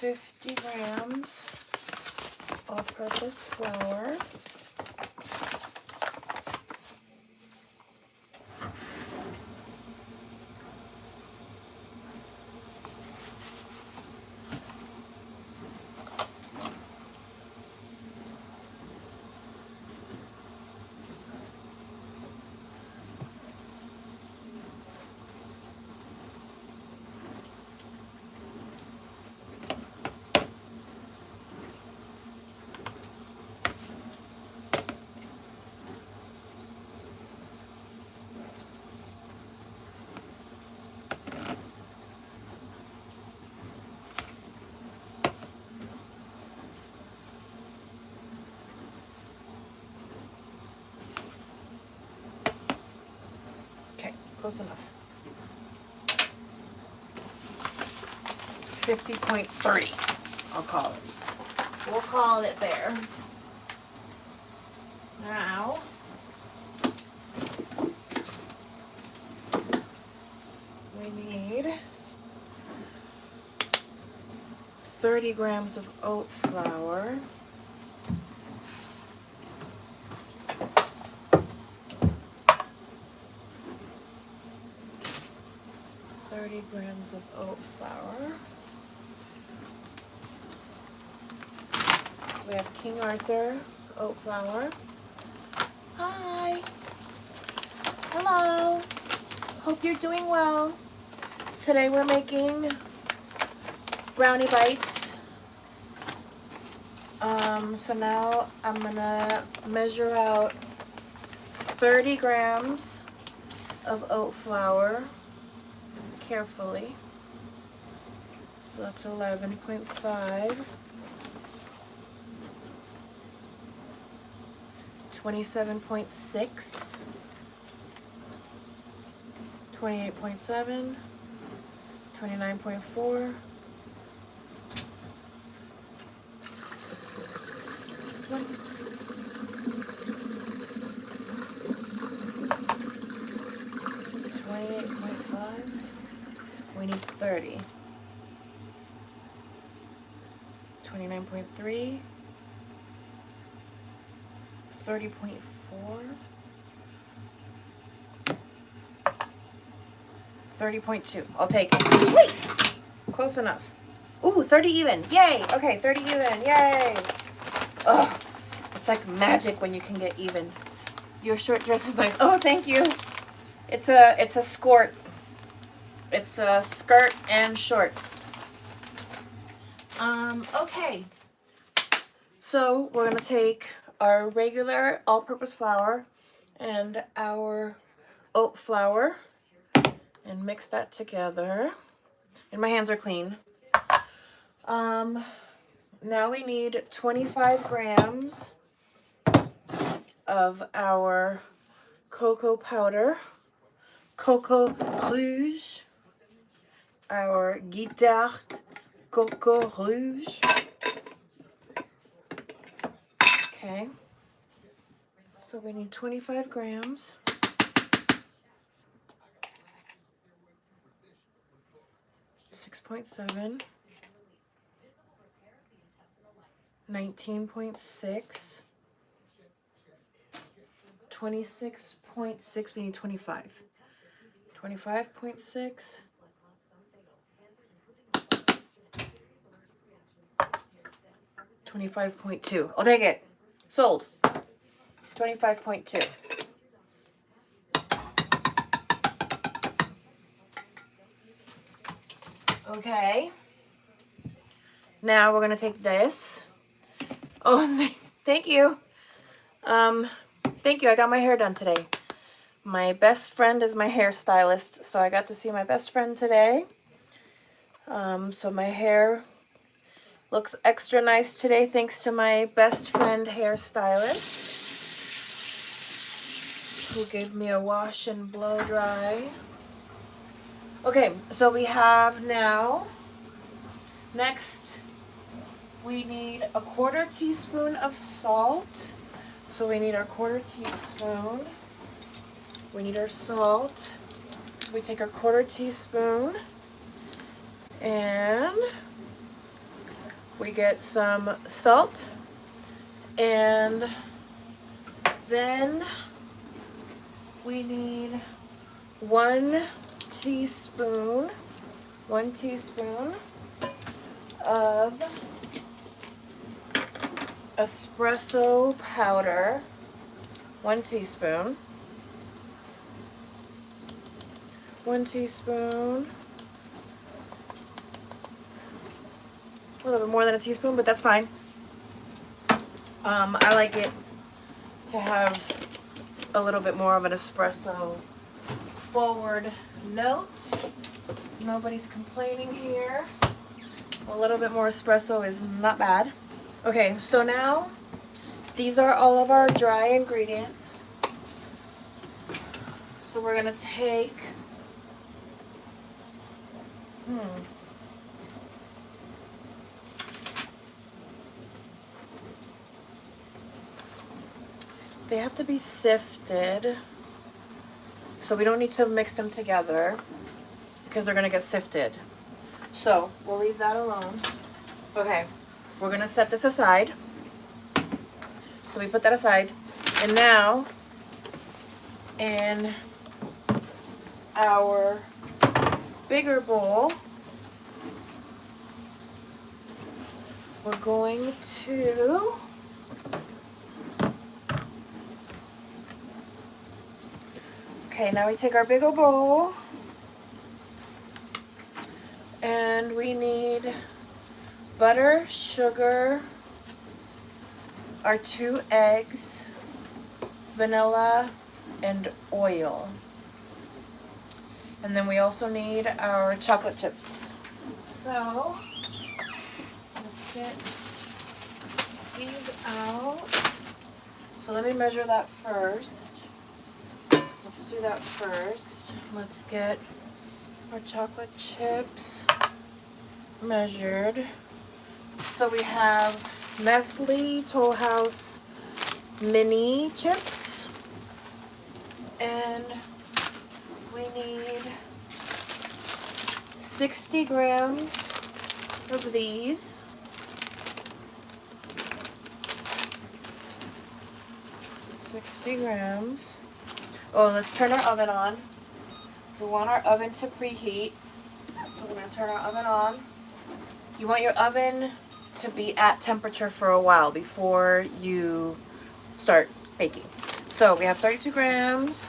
50 grams all-purpose flour. Okay, close enough. 50.3, I'll call it. We'll call it there. Now, we need 30 grams of oat flour. Grams of oat flour. So we have King Arthur oat flour. Hi. Hello. Hope you're doing well. Today we're making brownie bites. So now I'm gonna measure out 30 grams of oat flour carefully. So that's 11.5, 27.6, 28.7, 29.4, 28.5. We need 30. 29.3. 30.4. 30.2. I'll take it. Wait! Close enough. Ooh, 30 even. Yay! Okay, 30 even. Yay! Ugh. It's like magic when you can get even. Your short dress is nice. Oh, thank you. It's a skirt. It's a skirt and shorts. Okay. So we're gonna take our regular all-purpose flour and our oat flour and mix that together. And my hands are clean. Now we need 25 grams of our cocoa powder, cocoa rouge, our guitare cocoa rouge. Okay, so we need 25 grams. $6.7, 19.6, 26.6. We need 25. 25.6. 25.2. I'll take it. Sold. 25.2. Okay. Now we're going to take this. Oh, thank you. Thank you. I got my hair done today. My best friend is my hairstylist, so I got to see my best friend today. So my hair looks extra nice today thanks to my best friend hairstylist who gave me a wash and blow dry. Okay, so we have now, next we need a 1/4 teaspoon of salt. So we need our 1/4 teaspoon. We need our salt. So we take our 1/4 teaspoon and we get some salt, and then we need 1 teaspoon of espresso powder. 1 teaspoon. 1 teaspoon. A little bit more than a teaspoon, but that's fine. I like it to have a little bit more of an espresso forward note. Nobody's complaining here. A little bit more espresso is not bad. Okay, so now these are all of our dry ingredients. So we're gonna take they have to be sifted, so we don't need to mix them together because they're gonna get sifted. So we'll leave that alone. Okay, we're gonna set this aside. So we put that aside, and now in our bigger bowl, we're going to now we take our big old bowl, and we need butter, sugar, our 2 eggs, vanilla, and oil. And then we also need our chocolate chips. So let's get these out. So let me measure that first. Let's do that first. Let's get our chocolate chips measured. So we have Nestle Toll House mini chips, and we need 60 grams of these. 60 grams. Oh, let's turn our oven on. We want our oven to preheat. So we're going to turn our oven on. You want your oven to be at temperature for a while before you start baking. So we have 32 grams,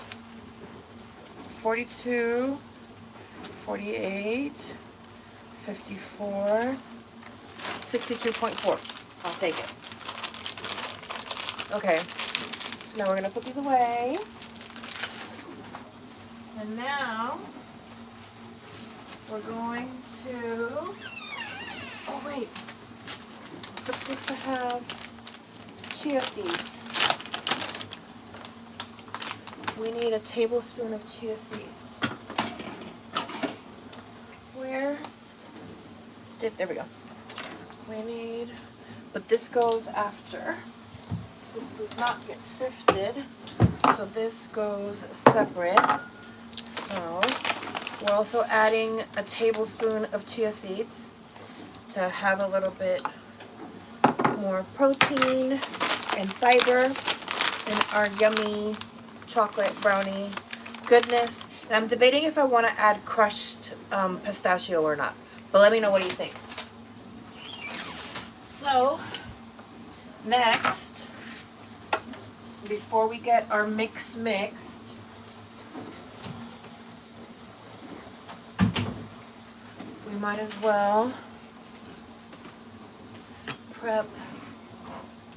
42, 48, 54, 62.4. I'll take it. Okay, so now we're going to put these away. And now we're going to, oh wait, it's supposed to have chia seeds. We need a tablespoon of chia seeds. Where did, there we go. We need, but this goes after. This does not get sifted, so this goes separate. So we're also adding a tablespoon of chia seeds to have a little bit more protein and fiber in our yummy chocolate brownie goodness. And I'm debating if I want to add crushed pistachio or not, but let me know what you think. So next, before we get our mix mixed, we might as well prep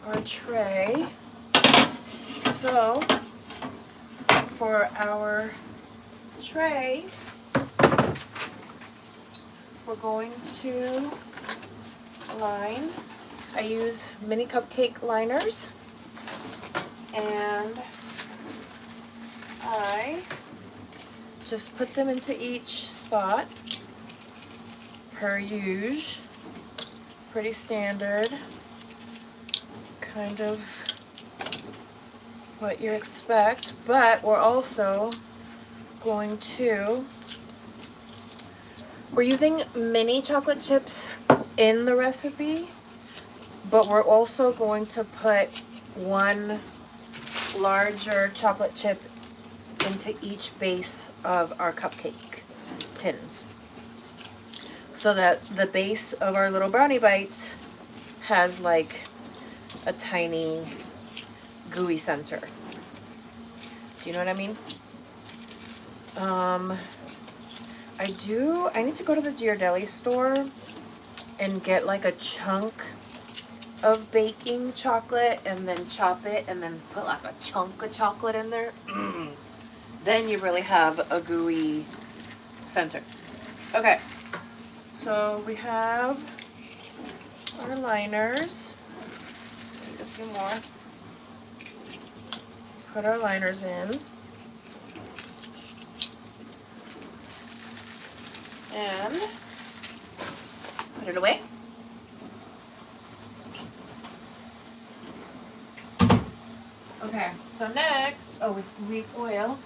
our tray. So for our tray, we're going to line. I use mini cupcake liners, and I just put them into each spot per usual. Pretty standard, kind of what you expect, but we're also going to, we're using mini chocolate chips in the recipe, but we're also going to put one larger chocolate chip into each base of our cupcake tins, so that the base of our little brownie bites has like a tiny gooey center. Do you know what I mean? I need to go to the Ghirardelli store and get like a chunk of baking chocolate and then chop it and then put like a chunk of chocolate in there. Then you really have a gooey center. Okay, so we have our liners. Need a few more. Put our liners in. And put it away. Okay, so next, oh, we need oil.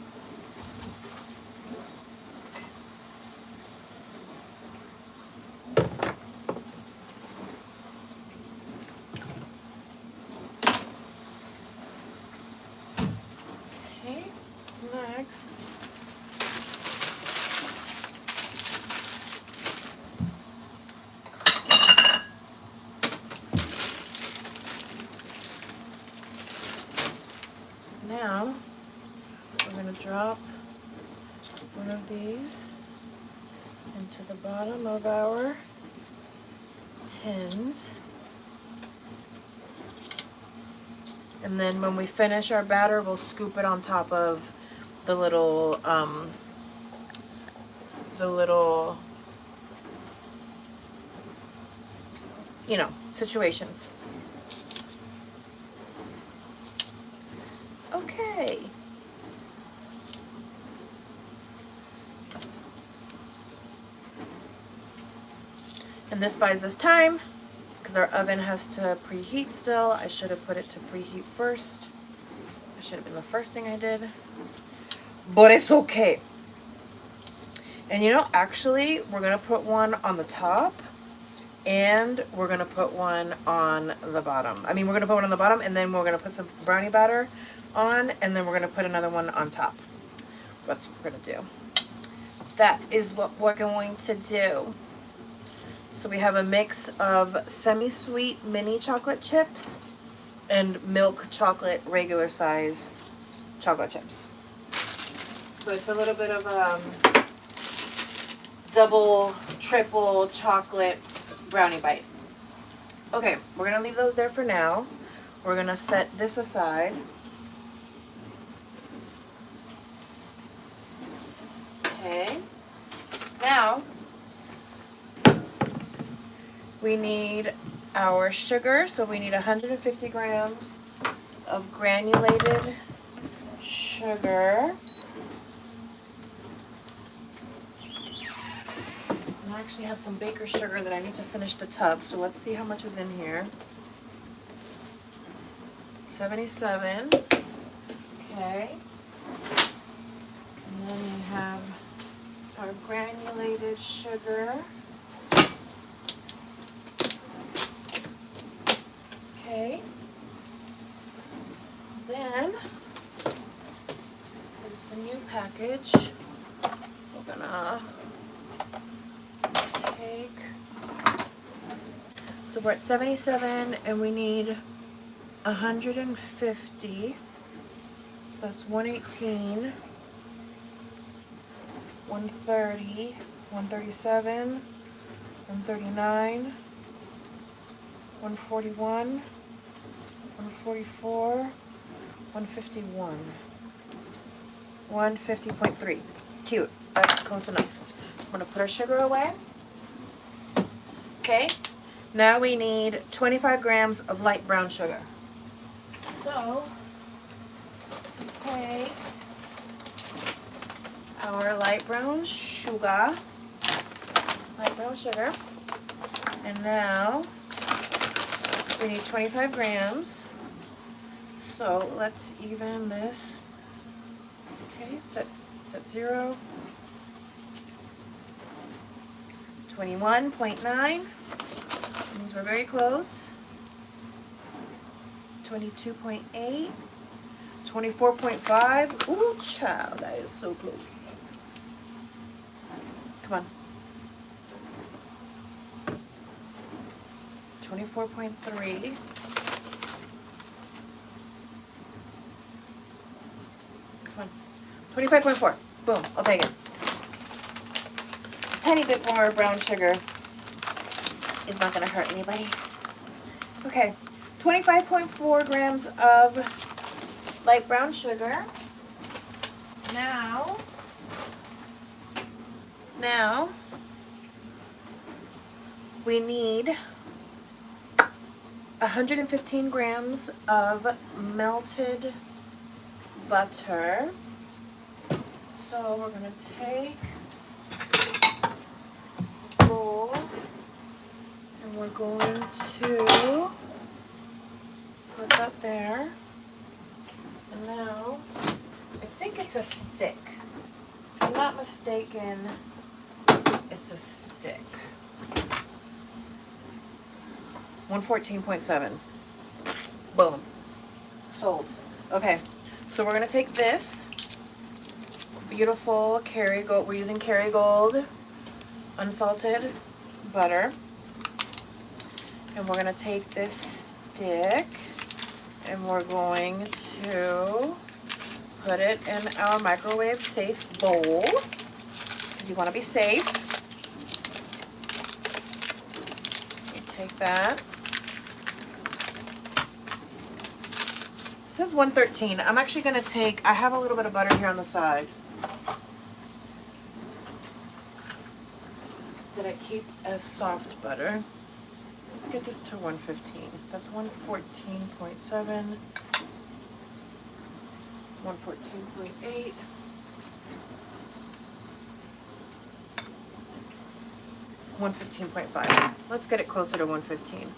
Okay, next. Now, we're going to drop one of these into the bottom of our tins. And then when we finish our batter, we'll scoop it on top of the little you know, situations. Okay. And this buys us time because our oven has to preheat still. I should have put it to preheat first. That should have been the first thing I did. But it's okay. And you know, actually, we're going to put one on the top and we're going to put one on the bottom. I mean, we're going to put one on the bottom and then we're going to put some brownie batter on and then we're going to put another one on top. That's what we're going to do. That is what we're going to do. So we have a mix of semi-sweet mini chocolate chips and milk chocolate regular size chocolate chips. So it's a little bit of double, triple chocolate brownie bite. Okay, we're gonna leave those there for now. We're gonna set this aside. Okay, now we need our sugar. So we need 150 grams of granulated sugar. And I actually have some baker's sugar that I need to finish the tub. So let's see how much is in here. 77. Okay. And then we have our granulated sugar. Okay. Then it's a new package. We're gonna take, so we're at 77 and we need 150. So that's 118, 130, 137, 139, 141, 144, 151, 150.3. Cute. That's close enough. I'm going to put our sugar away. Okay. Now we need 25 grams of light brown sugar. So, take our light brown sugar, and now we need 25 grams. So let's even this. Okay, it's at 0. 21.9. Means we're very close. 22.8, 24.5. Ooh, child, that is so close. Come on. 24.3. Come on. 25.4. Boom, I'll take it. A tiny bit more brown sugar is not going to hurt anybody. Okay, 25.4 grams of light brown sugar. Now, we need 115 grams of melted butter. So we're going to take a bowl and we're going to put that there. And now, I think it's a stick. If I'm not mistaken, it's a stick. 114.7. Boom. Sold. Okay, so we're gonna take this beautiful Kerrygold. We're using Kerrygold unsalted butter, and we're gonna take this stick and we're going to put it in our microwave safe bowl because you want to be safe. You take that. It says 113. I'm actually going to take, I have a little bit of butter here on the side that I keep as soft butter. Let's get this to 115. That's 114.7. 114.8. 115.5. Let's get it closer to 115.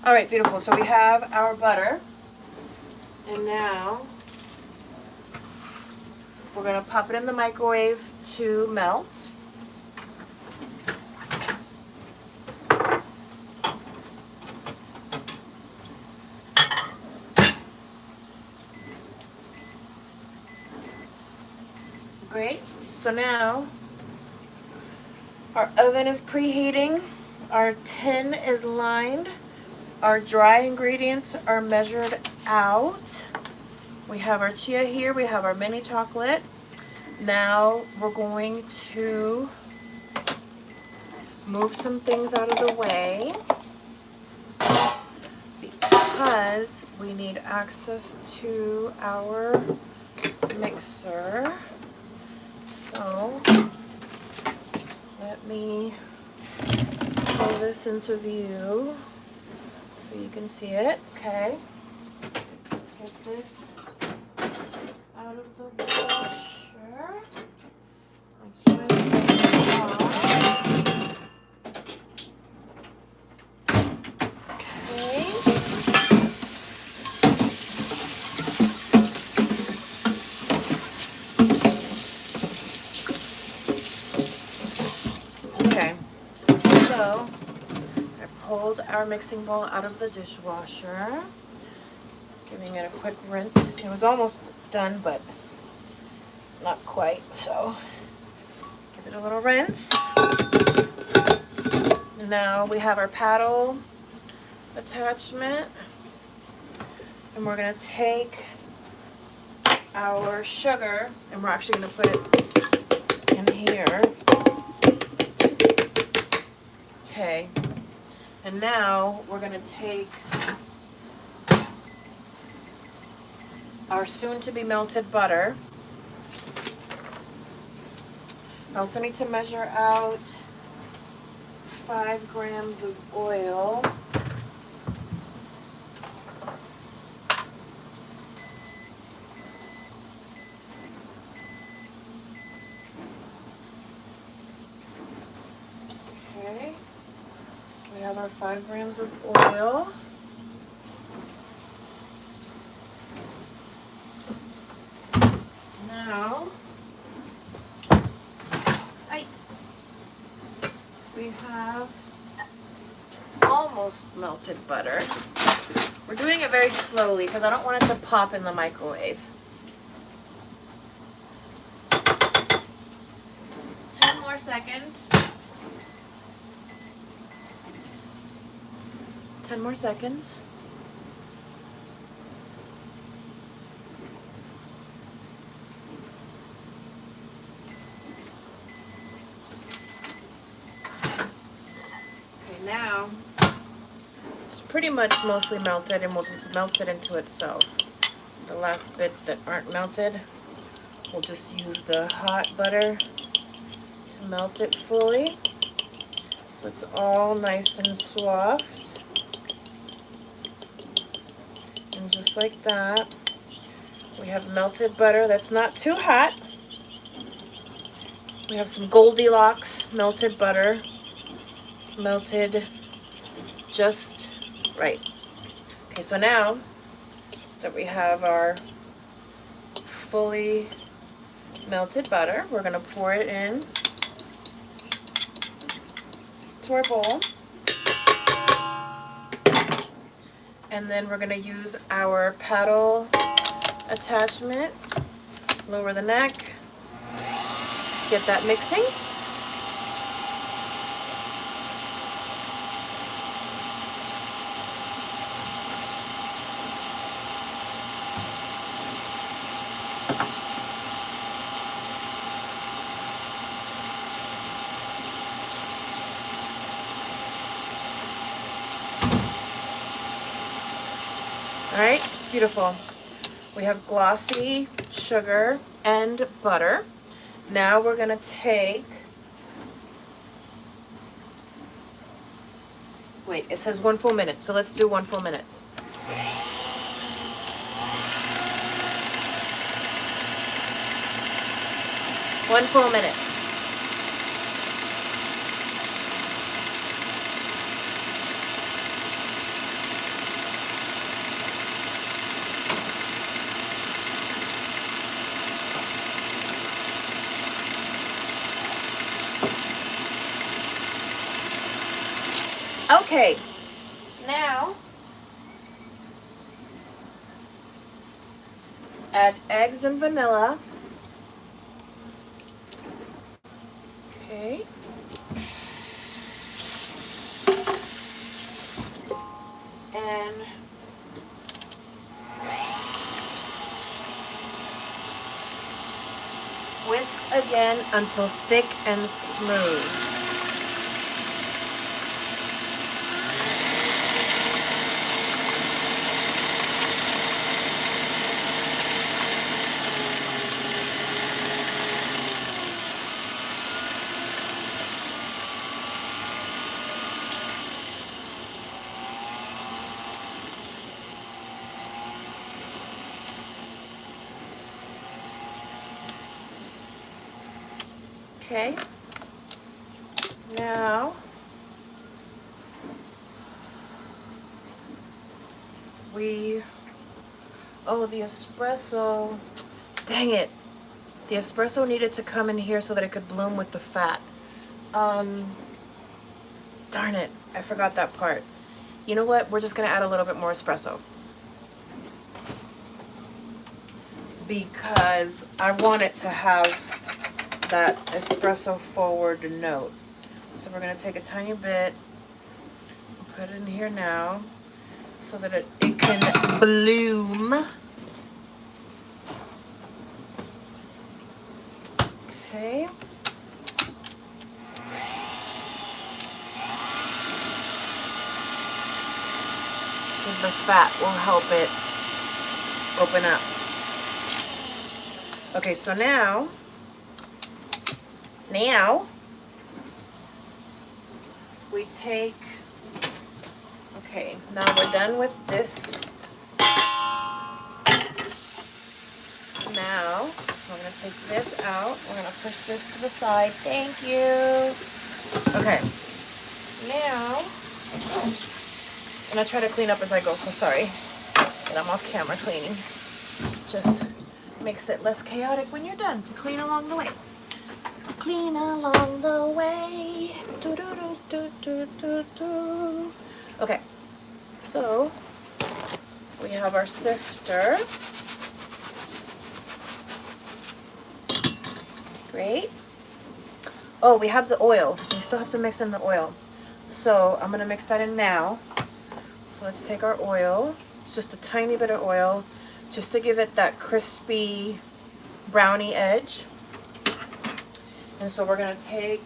All right, beautiful. So we have our butter. And now we're going to pop it in the microwave to melt. Great. So now our oven is preheating. Our tin is lined. Our dry ingredients are measured out. We have our chia here. We have our mini chocolate. Now we're going to move some things out of the way because we need access to our mixer. So let me pull this into view so you can see it. Okay, let's get this out of the washer. Let's rinse this off. Okay. So I pulled our mixing bowl out of the dishwasher, giving it a quick rinse. It was almost done, but not quite, so give it a little rinse. Now we have our paddle attachment, and we're going to take our sugar and we're actually going to put it in here. Okay, and now we're going to take our soon-to-be melted butter. I also need to measure out 5 grams of oil. Okay, we have our 5 grams of oil. Now, we have almost melted butter. We're doing it very slowly because I don't want it to pop in the microwave. 10 more seconds. 10 more seconds. Okay, now it's pretty much mostly melted, and we'll just melt it into itself. The last bits that aren't melted, we'll just use the hot butter to melt it fully, so it's all nice and soft. And just like that, we have melted butter that's not too hot. We have some Goldilocks melted butter, melted just right. Okay, so now that we have our fully melted butter, we're going to pour it in to our bowl. And then we're going to use our paddle attachment, lower the neck, get that mixing. All right, beautiful. We have glossy sugar and butter. Now we're gonna take, wait, it says 1 full minute, so let's do 1 full minute. One full minute. Okay, now add eggs and vanilla. Okay. And whisk again until thick and smooth. Okay, now the espresso, dang it. The espresso needed to come in here so that it could bloom with the fat. Darn it, I forgot that part. You know what, we're just gonna add a little bit more espresso, because I want it to have that espresso forward note. So we're gonna take a tiny bit and put it in here now so that it can bloom. Okay. Because the fat will help it open up. Okay, so now we take, okay, now we're done with this. Now we're going to take this out. We're going to push this to the side. Thank you. Okay, now I'm going to try to clean up as I go, so sorry that I'm off camera cleaning. Just makes it less chaotic when you're done to clean along the way. Clean along the way. Do, do, do, do, do, do, do. Okay, so We have our sifter. Great. Oh, we have the oil. We still have to mix in the oil. So I'm going to mix that in now. So let's take our oil. It's just a tiny bit of oil, just to give it that crispy brownie edge. And so we're going to take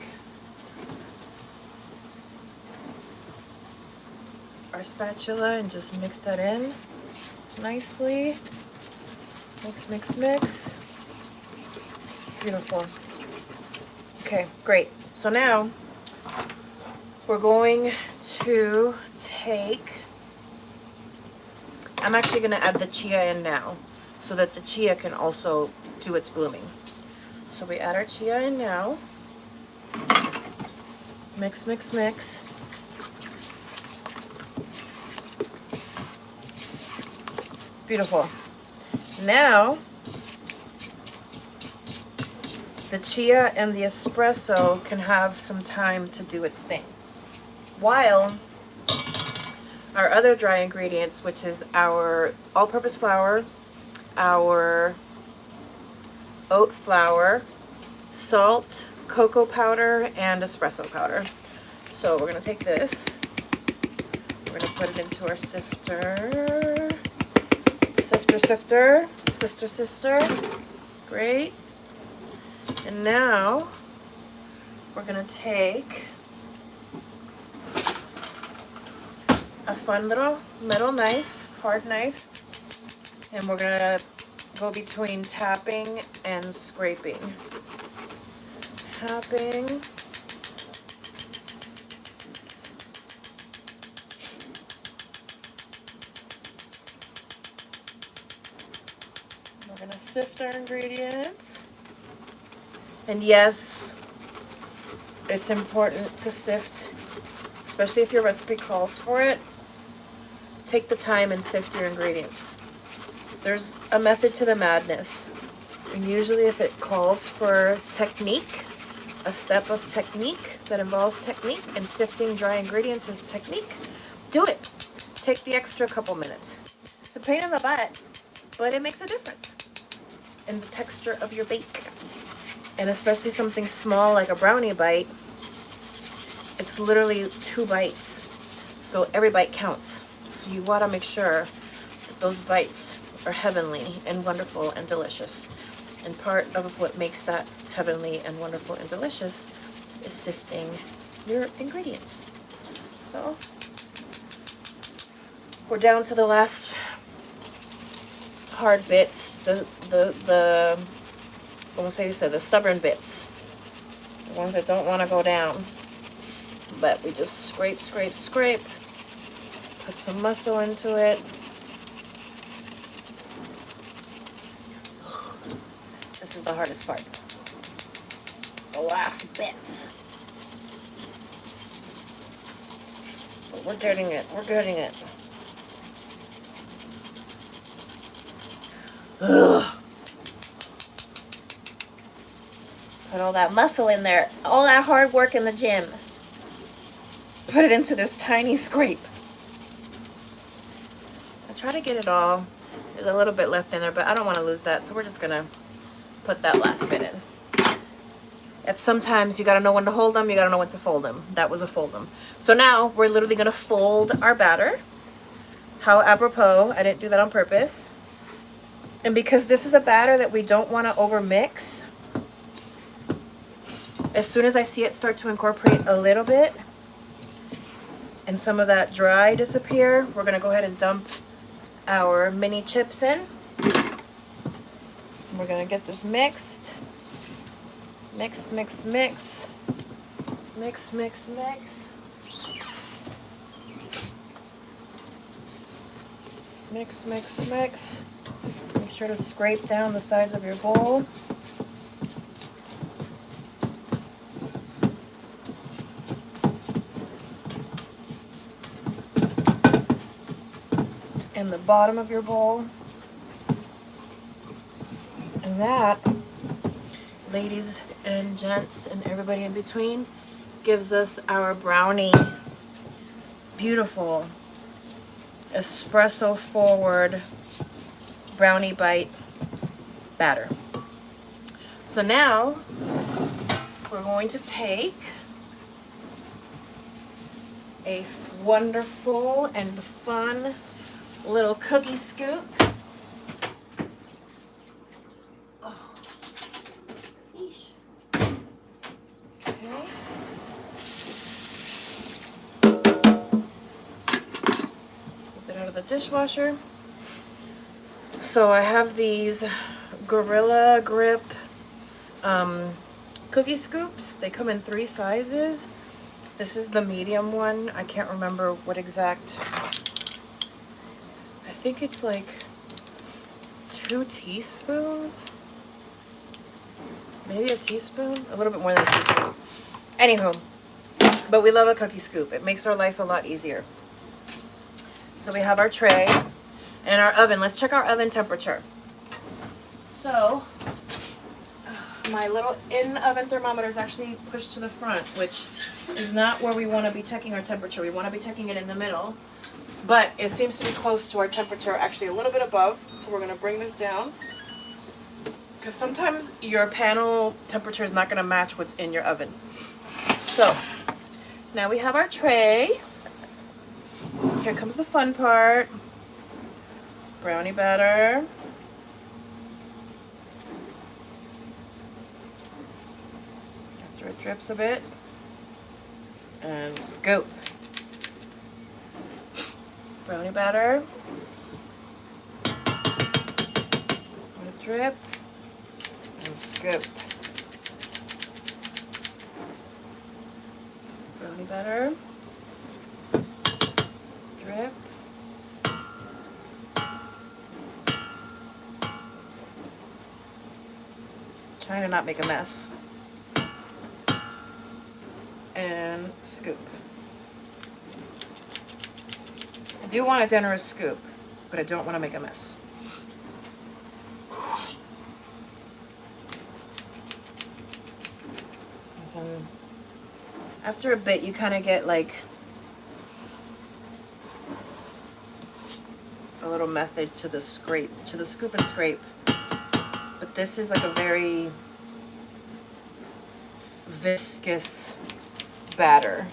our spatula and just mix that in nicely. Mix, mix, mix. Beautiful. Okay, great. So now we're going to take, I'm actually going to add the chia in now so that the chia can also do its blooming. So we add our chia in now. Mix, mix, mix. Beautiful. Now, the chia and the espresso can have some time to do its thing, while our other dry ingredients, which is our all-purpose flour, our oat flour, salt, cocoa powder, and espresso powder. So we're going to take this, we're going to put it into our sifter. Sister. Great. And now we're going to take a fun little metal knife, hard knife, and we're going to go between tapping and scraping. Tapping. We're going to sift our ingredients. And yes, it's important to sift, especially if your recipe calls for it. Take the time and sift your ingredients. There's a method to the madness. And usually if it calls for technique, a step of technique that involves technique, and sifting dry ingredients is technique, do it. Take the extra couple minutes. It's a pain in the butt, but it makes a difference in the texture of your bake. And especially something small like a brownie bite, it's literally 2 bites. So every bite counts. So you want to make sure that those bites are heavenly and wonderful and delicious. And part of what makes that heavenly and wonderful and delicious is sifting your ingredients. So we're down to the last hard bits, the stubborn bits, the ones that don't want to go down. But we just scrape, scrape, scrape, put some muscle into it. This is the hardest part, the last bit. But we're getting it. Ugh. Put all that muscle in there, all that hard work in the gym. Put it into this tiny scrape. I try to get it all. There's a little bit left in there, but I don't want to lose that, so we're just gonna put that last bit in. And sometimes you gotta know when to hold them, you gotta know when to fold them. That was a fold them. So now we're literally gonna fold our batter. How apropos, I didn't do that on purpose. And because this is a batter that we don't want to over mix, as soon as I see it start to incorporate a little bit and some of that dry disappear, we're going to go ahead and dump our mini chips in. We're going to get this mixed. Mix, mix, mix. Mix, mix, mix. Mix, mix, mix. Make sure to scrape down the sides of your bowl. And the bottom of your bowl. And that, ladies and gents and everybody in between, gives us our brownie. Beautiful, espresso forward brownie bite batter. So now we're going to take a wonderful and fun little cookie scoop. Oh. Yeesh. Okay. Pulled it out of the dishwasher. So I have these Gorilla Grip cookie scoops. They come in 3 sizes. This is the medium one. I can't remember what exact. I think it's like 2 teaspoons. Maybe a teaspoon? A little bit more than a teaspoon. Anywho, but we love a cookie scoop. It makes our life a lot easier. So we have our tray and our oven. Let's check our oven temperature. So my little in-oven thermometer is actually pushed to the front, which is not where we want to be checking our temperature. We want to be checking it in the middle, but it seems to be close to our temperature, actually a little bit above. So we're going to bring this down, because sometimes your panel temperature is not going to match what's in your oven. So now we have our tray. Here comes the fun part. Brownie batter. After it drips a bit. And scoop. Brownie batter. Let it drip. And scoop. Brownie batter. Drip. Trying to not make a mess. And scoop. I do want a generous scoop, but I don't want to make a mess. So after a bit, you kind of get like a little method to the scrape, to the scoop and scrape. But this is like a very viscous batter.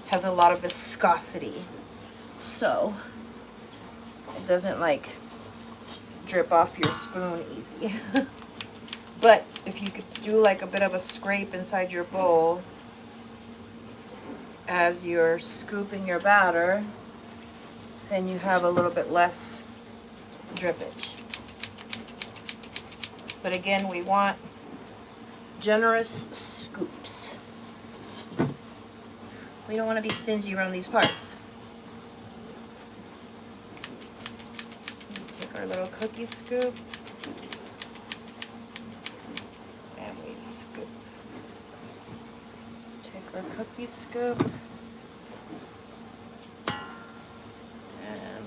Has a lot of viscosity, so it doesn't like drip off your spoon easy. But if you could do like a bit of a scrape inside your bowl as you're scooping your batter, then you have a little bit less drippage. But again, we want generous scoops. We don't want to be stingy around these parts. Take our little cookie scoop and we scoop. Take our cookie scoop and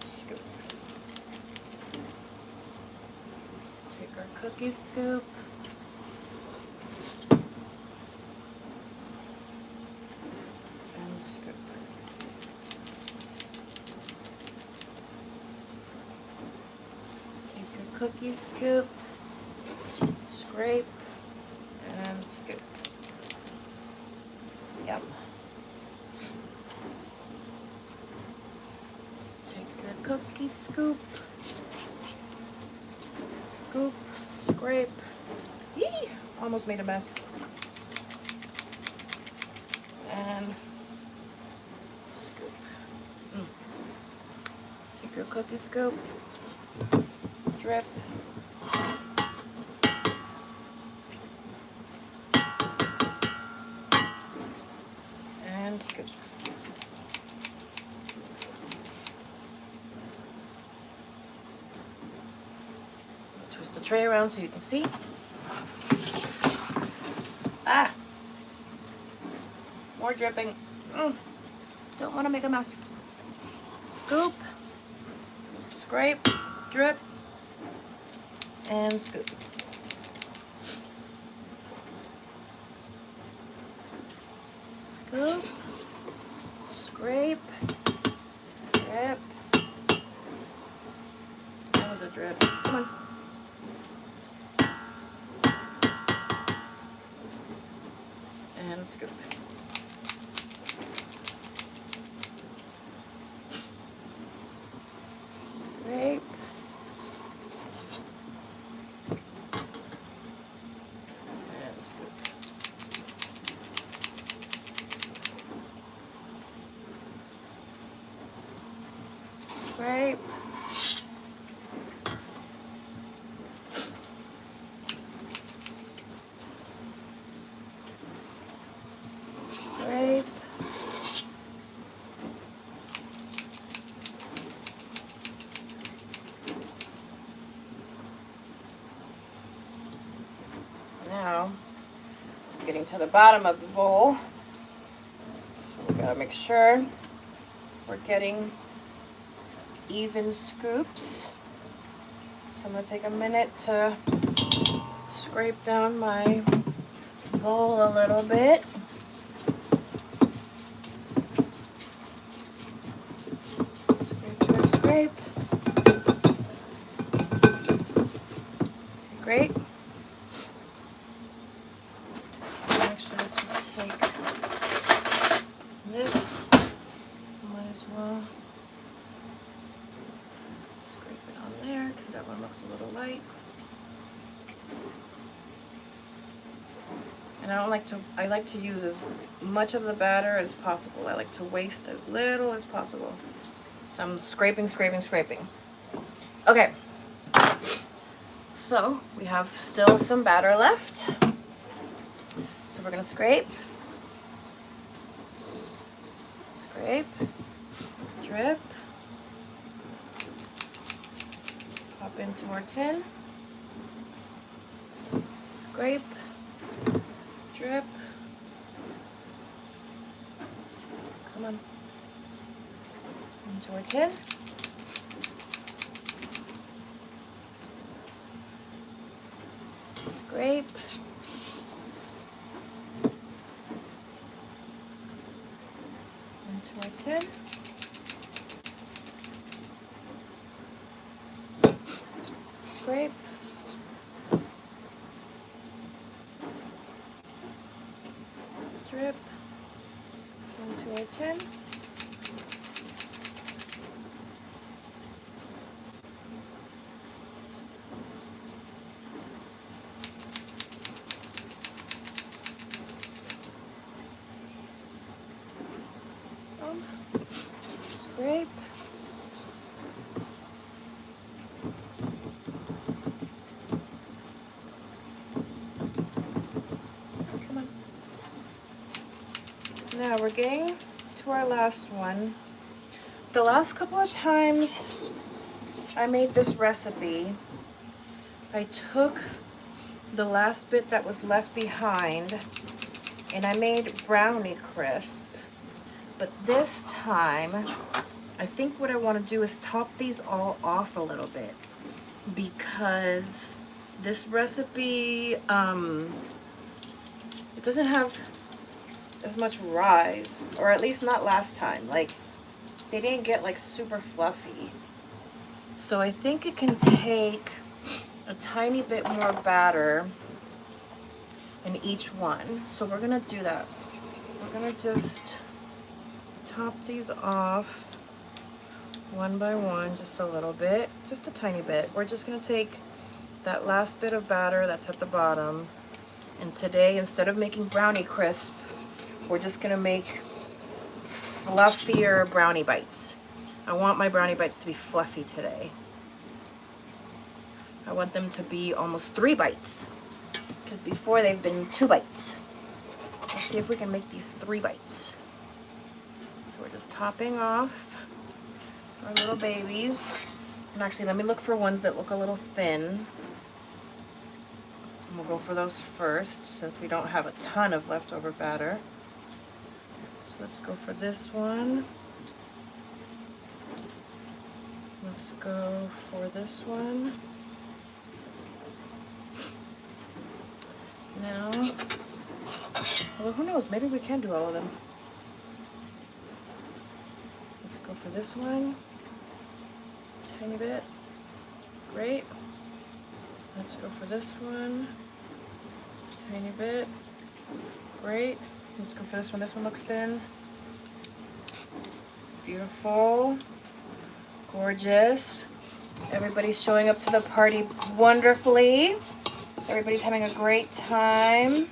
scoop. Take our cookie scoop and scoop. Take a cookie scoop, scrape, and scoop. Yum. Take your cookie scoop, scoop, scrape. Yee! Almost made a mess. And scoop. Take your cookie scoop, drip, and scoop. Twist the tray around so you can see. Ah! More dripping. Don't want to make a mess. Scoop, scrape, drip, and scoop. Scoop, scrape, Drip. That was a drip. Come on. And scoop. Scrape. And scoop. Scrape. Scrape. Now, getting to the bottom of the bowl. So we gotta make sure we're getting even scoops. So I'm gonna take a minute to scrape down my bowl a little bit. Scrape, scrape, scrape. Okay, great. Actually, let's just take this. Might as well scrape it on there because that one looks a little light. And I like to use as much of the batter as possible. I like to waste as little as possible. So I'm scraping, scraping, scraping. Okay. So we have still some batter left. So we're gonna scrape. Scrape. Drip. Pop into our tin. Scrape. Drip. Come on. Into our tin. Scrape. Into our tin. Scrape. Drip into our tin. Scrape. Come on. Now we're getting to our last one. The last couple of times I made this recipe, I took the last bit that was left behind and I made brownie crisp. But this time, I think what I want to do is top these all off a little bit because this recipe, it doesn't have as much rise, or at least not last time. Like, they didn't get like super fluffy. So I think it can take a tiny bit more batter in each one. So we're gonna do that. We're gonna just top these off one by one, just a little bit, just a tiny bit. We're just gonna take that last bit of batter that's at the bottom, and today, instead of making brownie crisp, we're just gonna make fluffier brownie bites. I want my brownie bites to be fluffy today. I want them to be almost 3 bites, because before they've been 2 bites. Let's see if we can make these 3 bites. So we're just topping off our little babies. And actually, let me look for ones that look a little thin. And we'll go for those first, since we don't have a ton of leftover batter. So let's go for this one. Let's go for this one. Now, well, who knows? Maybe we can do all of them. Let's go for this one. Tiny bit. Great. Let's go for this one. Tiny bit. Great. Let's go for this one. This one looks thin. Beautiful. Gorgeous. Everybody's showing up to the party wonderfully. Everybody's having a great time.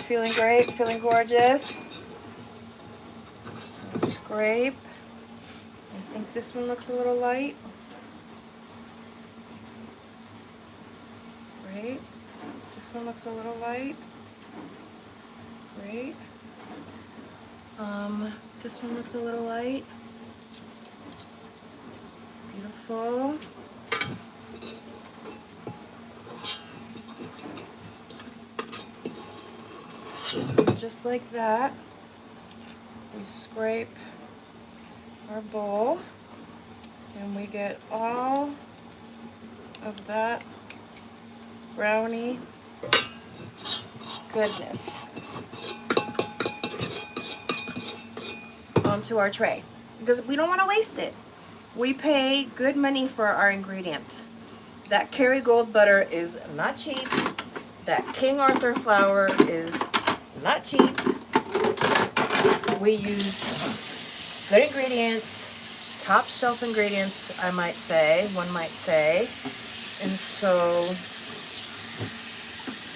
Feeling great, feeling gorgeous. Scrape. I think this one looks a little light. Great. This one looks a little light. Great. This one looks a little light. Beautiful. Just like that, we scrape our bowl and we get all of that brownie goodness onto our tray because we don't want to waste it. We pay good money for our ingredients. That Kerrygold butter is not cheap. That King Arthur flour is not cheap. We use good ingredients, top shelf ingredients, I might say, one might say. And so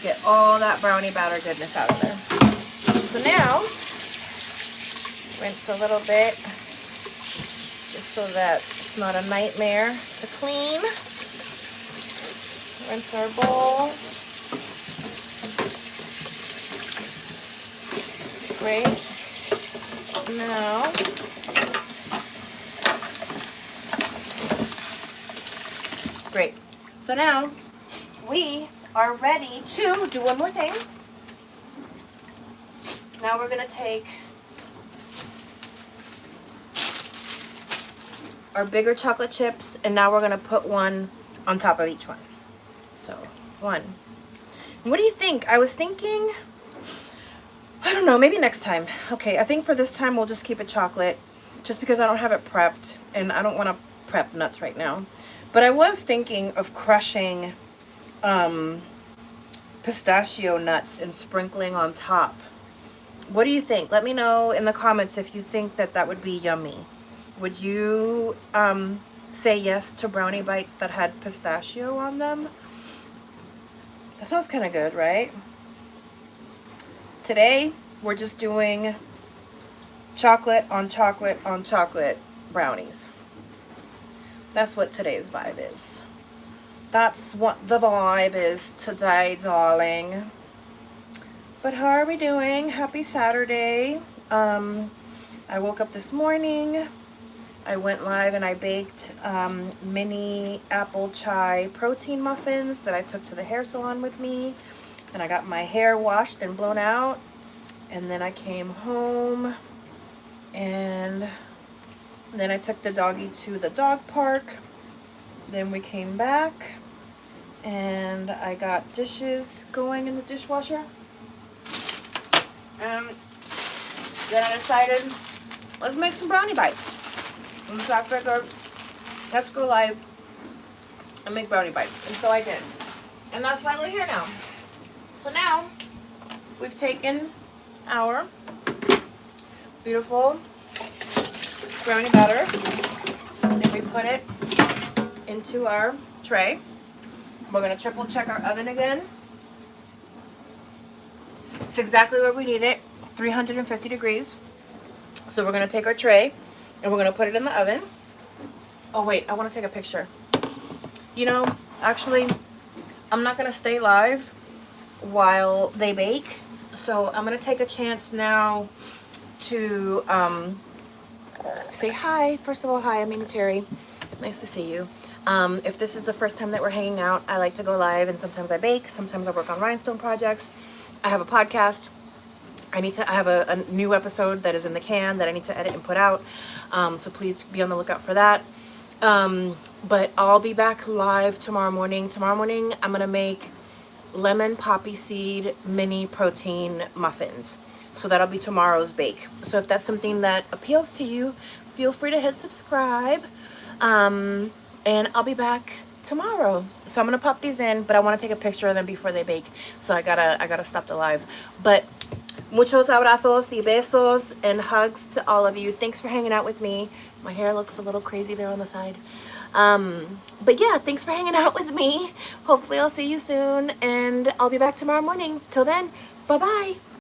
get all that brownie batter goodness out of there. So now, rinse a little bit, just so that it's not a nightmare to clean. Rinse our bowl. Great. Now, great. So now we are ready to do one more thing. Now we're going to take our bigger chocolate chips and now we're going to put one on top of each one. So, one. What do you think? I was thinking, I don't know, maybe next time. Okay, I think for this time we'll just keep it chocolate just because I don't have it prepped and I don't want to prep nuts right now. But I was thinking of crushing pistachio nuts and sprinkling on top. What do you think? Let me know in the comments if you think that that would be yummy. Would you say yes to brownie bites that had pistachio on them? That sounds kind of good, right? Today, we're just doing chocolate on chocolate on chocolate brownies. That's what today's vibe is. That's what the vibe is today, darling. But how are we doing? Happy Saturday. I woke up this morning. I went live and I baked mini apple chai protein muffins that I took to the hair salon with me. And I got my hair washed and blown out. And then I came home and then I took the doggy to the dog park. Then we came back and I got dishes going in the dishwasher. And then I decided, let's make some brownie bites. And so I figured, let's go live and make brownie bites. And so I did. And that's why we're here now. So now, we've taken our beautiful brownie batter and we put it into our tray. We're going to triple check our oven again. It's exactly where we need it, 350 degrees. So we're going to take our tray and we're going to put it in the oven. Oh wait, I want to take a picture. You know, actually, I'm not going to stay live while they bake. So I'm going to take a chance now to say hi. First of all, hi, I'm MeMeCherry. Nice to see you. If this is the first time that we're hanging out, I like to go live and sometimes I bake, sometimes I work on rhinestone projects. I have a podcast. I have a new episode that is in the can that I need to edit and put out. So please be on the lookout for that. But I'll be back live tomorrow morning. Tomorrow morning, I'm going to make lemon poppy seed mini protein muffins. So that'll be tomorrow's bake. So if that's something that appeals to you, feel free to hit subscribe. And I'll be back tomorrow. So I'm gonna pop these in, but I want to take a picture of them before they bake. So I gotta stop the live. But muchos abrazos y besos and hugs to all of you. Thanks for hanging out with me. My hair looks a little crazy there on the side. But yeah, thanks for hanging out with me. Hopefully I'll see you soon, and I'll be back tomorrow morning. Till then, bye-bye.